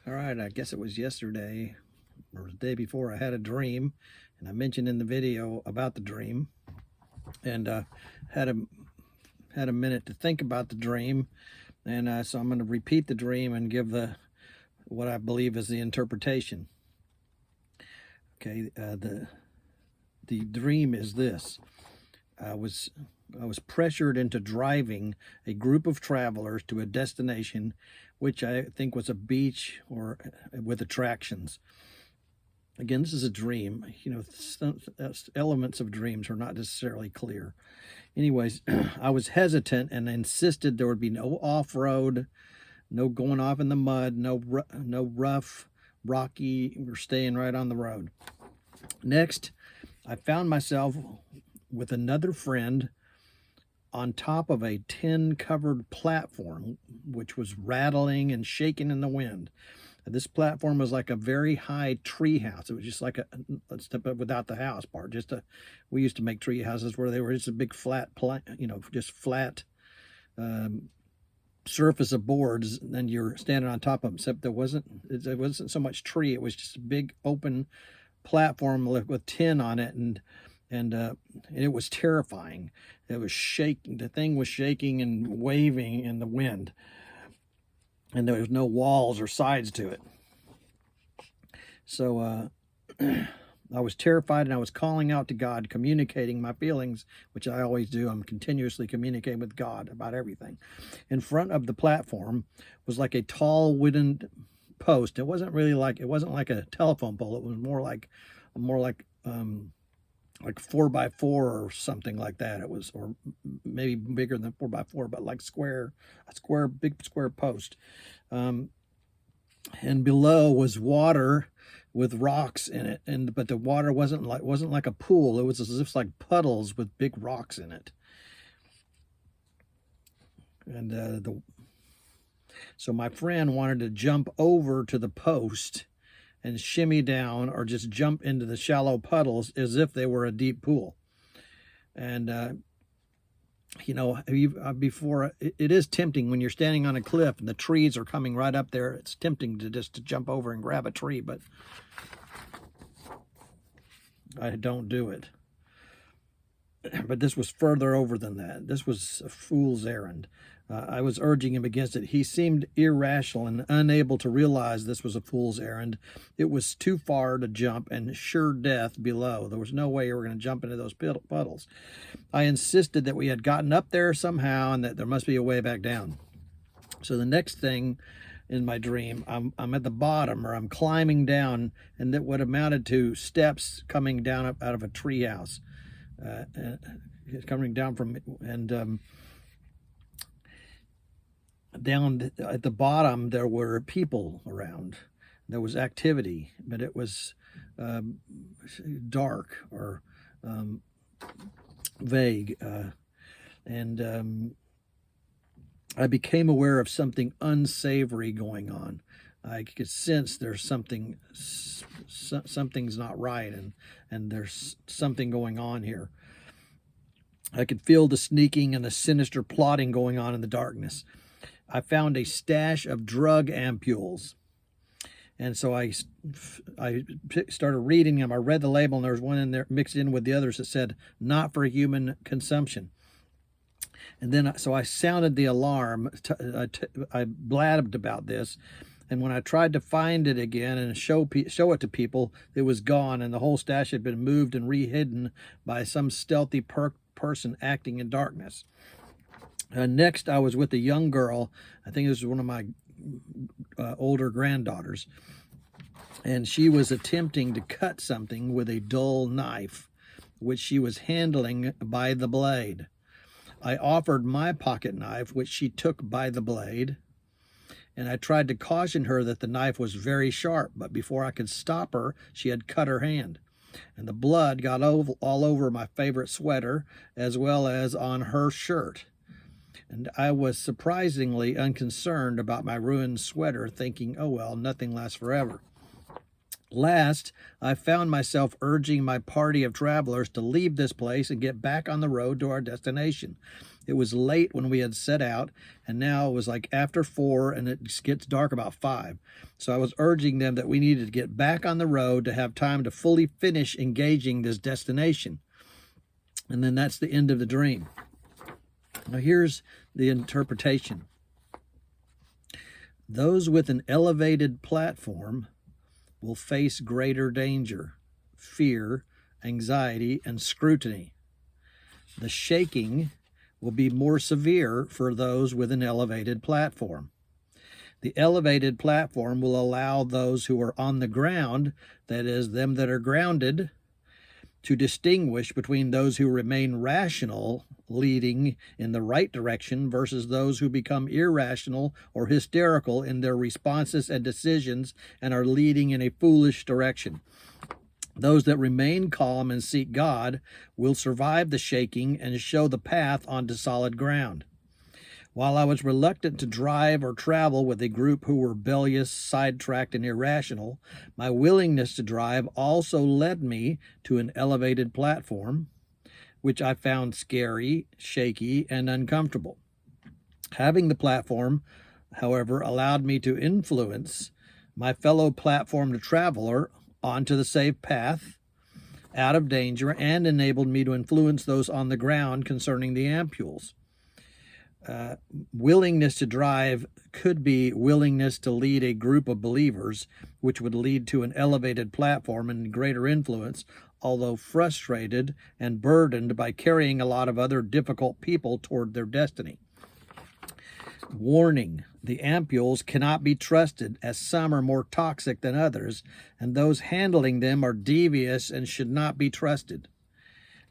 All right, I guess it was yesterday or the day before I had a dream, and I mentioned in the video about the dream, and had a had a minute to think about the dream, and so I'm going to repeat the dream and give the what I believe is the interpretation. Okay, the dream is this: I was I was pressured into driving a group of travelers to a destination, which I think was a beach or with attractions. Again, this is a dream. You know, some elements of dreams are not necessarily clear. Anyways, I was hesitant and insisted there would be no off-road, no going off in the mud, no rough, rocky. We're staying right on the road. Next, I found myself with another friend on top of a tin-covered platform, which was rattling and shaking in the wind. This platform was like a very high tree house. It was just like without the house part. We used to make tree houses where they were just a big flat, just flat surface of boards. And you're standing on top of them. Except it wasn't so much tree. It was just a big open platform with tin on it, and it was terrifying. It was shaking. The thing was shaking and waving in the wind, and there was no walls or sides to it. So I was terrified, and I was calling out to God, communicating my feelings, which I always do. I'm continuously communicating with God about everything. In front of the platform was like a tall wooden post. It wasn't like a telephone pole. It was more like 4x4 or something like that. It was, or maybe bigger than 4x4, but like big square post. And below was water with rocks in it, but the water wasn't like a pool. It was as if like puddles with big rocks in it. And so my friend wanted to jump over to the post and shimmy down, or just jump into the shallow puddles as if they were a deep pool. And before, it is tempting when you're standing on a cliff and the trees are coming right up there. It's tempting to jump over and grab a tree, but I don't do it. But this was further over than that. This was a fool's errand. I was urging him against it. He seemed irrational and unable to realize this was a fool's errand. It was too far to jump and sure death below. There was no way you were going to jump into those puddles. I insisted that we had gotten up there somehow and that there must be a way back down. So the next thing in my dream, I'm at the bottom, or I'm climbing down, and that what amounted to steps coming down out of a tree house. Coming down from, and down at the bottom there were people around. There was activity, but it was dark or vague, and I became aware of something unsavory going on. I could sense there's something's not right, and there's something going on here. I could feel the sneaking and the sinister plotting going on in the darkness. I found a stash of drug ampules, and so I started reading them. I read the label, and there was one in there mixed in with the others that said "not for human consumption." And then, so I sounded the alarm. I blabbed about this. And when I tried to find it again and show it to people, it was gone, and the whole stash had been moved and re-hidden by some stealthy person acting in darkness. Next, I was with a young girl. I think this was one of my older granddaughters. And she was attempting to cut something with a dull knife, which she was handling by the blade. I offered my pocket knife, which she took by the blade, and I tried to caution her that the knife was very sharp, but before I could stop her, she had cut her hand. And the blood got all over my favorite sweater, as well as on her shirt. And I was surprisingly unconcerned about my ruined sweater, thinking, oh well, nothing lasts forever. Last, I found myself urging my party of travelers to leave this place and get back on the road to our destination. It was late when we had set out, and now it was like after 4, and it gets dark about 5. So I was urging them that we needed to get back on the road to have time to fully finish engaging this destination. And then that's the end of the dream. Now here's the interpretation. Those with an elevated platform will face greater danger, fear, anxiety, and scrutiny. The shaking will be more severe for those with an elevated platform. The elevated platform will allow those who are on the ground, that is, them that are grounded, to distinguish between those who remain rational, leading in the right direction, versus those who become irrational or hysterical in their responses and decisions and are leading in a foolish direction. Those that remain calm and seek God will survive the shaking and show the path onto solid ground. While I was reluctant to drive or travel with a group who were rebellious, sidetracked, and irrational, my willingness to drive also led me to an elevated platform, which I found scary, shaky, and uncomfortable. Having the platform, however, allowed me to influence my fellow platform traveler onto the safe path, out of danger, and enabled me to influence those on the ground concerning the ampules. Willingness to drive could be willingness to lead a group of believers, which would lead to an elevated platform and greater influence, although frustrated and burdened by carrying a lot of other difficult people toward their destiny. Warning: the ampules cannot be trusted, as some are more toxic than others, and those handling them are devious and should not be trusted.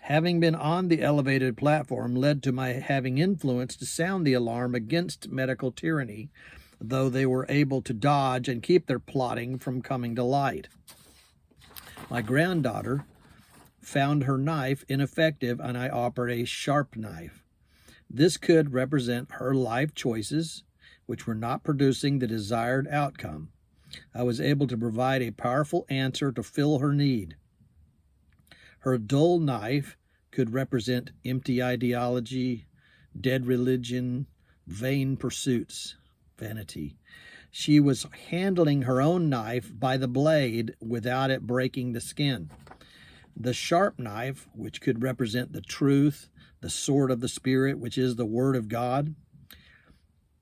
Having been on the elevated platform led to my having influence to sound the alarm against medical tyranny, though they were able to dodge and keep their plotting from coming to light. My granddaughter found her knife ineffective, and I offered a sharp knife. This could represent her life choices, which were not producing the desired outcome. I was able to provide a powerful answer to fill her need. Her dull knife could represent empty ideology, dead religion, vain pursuits, vanity. She was handling her own knife by the blade without it breaking the skin. The sharp knife, which could represent the truth, the sword of the Spirit, which is the Word of God,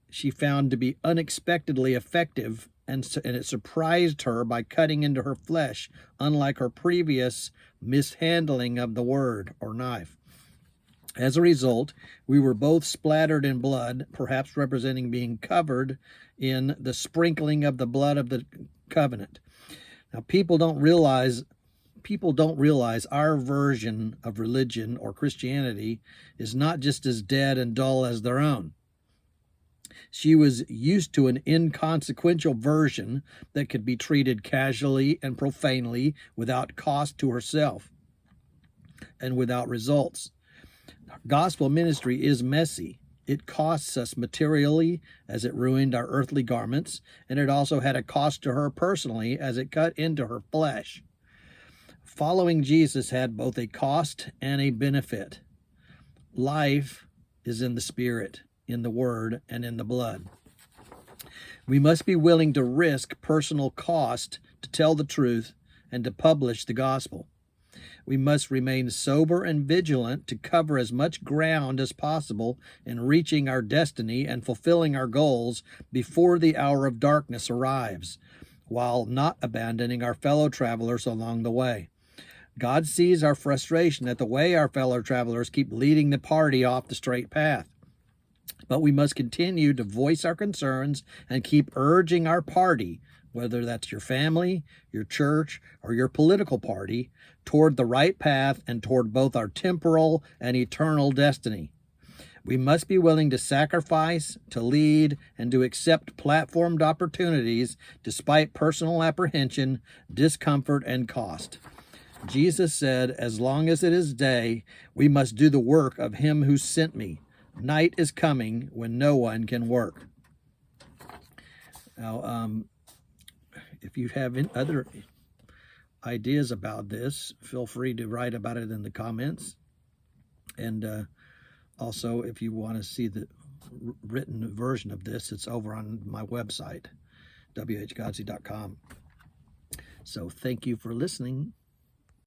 she found to be unexpectedly effective, and it surprised her by cutting into her flesh, unlike her previous mishandling of the word or knife. As a result, we were both splattered in blood, perhaps representing being covered in the sprinkling of the blood of the covenant. Now, people don't realize our version of religion or Christianity is not just as dead and dull as their own. She was used to an inconsequential version that could be treated casually and profanely without cost to herself and without results. Gospel ministry is messy. It costs us materially, as it ruined our earthly garments, and it also had a cost to her personally, as it cut into her flesh. Following Jesus had both a cost and a benefit. Life is in the Spirit, in the Word, and in the blood. We must be willing to risk personal cost to tell the truth and to publish the gospel. We must remain sober and vigilant to cover as much ground as possible in reaching our destiny and fulfilling our goals before the hour of darkness arrives, while not abandoning our fellow travelers along the way. God sees our frustration at the way our fellow travelers keep leading the party off the straight path. But we must continue to voice our concerns and keep urging our party, whether that's your family, your church, or your political party, toward the right path and toward both our temporal and eternal destiny. We must be willing to sacrifice, to lead, and to accept platformed opportunities despite personal apprehension, discomfort, and cost. Jesus said, "As long as it is day, we must do the work of him who sent me. Night is coming when no one can work." Now, if you have any other ideas about this, feel free to write about it in the comments. And Also, if you want to see the written version of this, it's over on my website, whgodsey.com. So thank you for listening.